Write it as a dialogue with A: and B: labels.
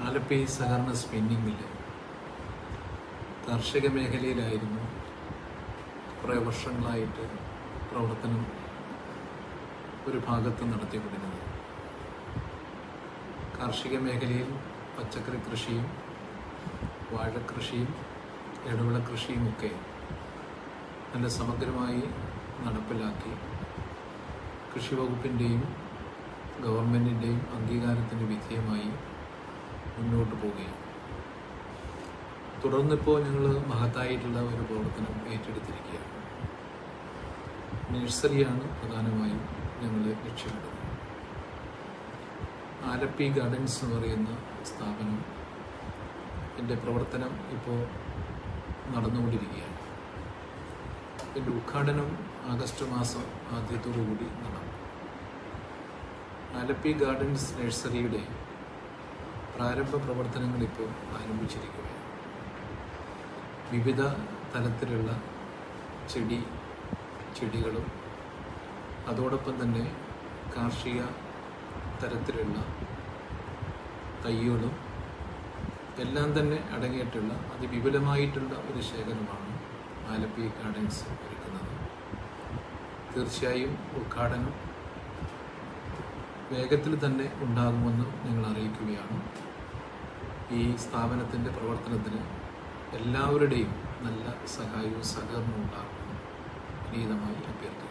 A: ആലപ്പി സഹകരണ spinning mill കാർഷിക മേഖലയിലായിരുന്നു കുറേ വർഷങ്ങളായിട്ട് പ്രവർത്തനം ഒരു ഭാഗത്ത് നടത്തിക്കൊണ്ടിരുന്നത്. കാർഷിക മേഖലയിൽ പച്ചക്കറി കൃഷിയും വാഴക്കൃഷിയും ഇടവിള കൃഷിയുമൊക്കെ നല്ല സമഗ്രമായി നടപ്പിലാക്കി കൃഷി വകുപ്പിൻ്റെയും ഗവൺമെൻറ്റിൻ്റെയും അംഗീകാരത്തിന് വിധേയമായി മുന്നോട്ട് പോവുകയാണ്. തുടർന്നിപ്പോൾ ഞങ്ങൾ മഹത്തായിട്ടുള്ള ഒരു പ്രവർത്തനം ഏറ്റെടുത്തിരിക്കുകയാണ്. നഴ്സറിയാണ് പ്രധാനമായും ഞങ്ങൾ ലക്ഷ്യമിടുന്നത്. ആലപ്പി ഗാർഡൻസ് എന്ന് പറയുന്ന സ്ഥാപനം എൻ്റെ പ്രവർത്തനം ഇപ്പോൾ നടന്നുകൊണ്ടിരിക്കുകയാണ്. എൻ്റെ ഉദ്ഘാടനം ആഗസ്റ്റ് മാസം ആദ്യത്തോടുകൂടി നടക്കും. ആലപ്പി ഗാർഡൻസ് നഴ്സറിയുടെ പ്രാരംഭ പ്രവർത്തനങ്ങൾ ഇപ്പോൾ ആരംഭിച്ചിരിക്കുകയാണ്. വിവിധ തരത്തിലുള്ള ചെടികളും അതോടൊപ്പം തന്നെ കാർഷിക തരത്തിലുള്ള തൈകളും എല്ലാം തന്നെ അടങ്ങിയിട്ടുള്ള അതിവിപുലമായിട്ടുള്ള ഒരു ശേഖരമാണ് ആലപ്പി ഗാർഡൻസ് ഒരുക്കുന്നത്. തീർച്ചയായും ഉദ്ഘാടനം വേഗത്തിൽ തന്നെ ഉണ്ടാകുമെന്ന് ഞങ്ങൾ അറിയിക്കുകയാണ്. ഈ സ്ഥാപനത്തിൻ്റെ പ്രവർത്തനത്തിന് എല്ലാവരുടെയും നല്ല സഹായവും സഹകരണവും ഉണ്ടാകുമെന്ന് വിനീതമായി അഭ്യർത്ഥിക്കുന്നു.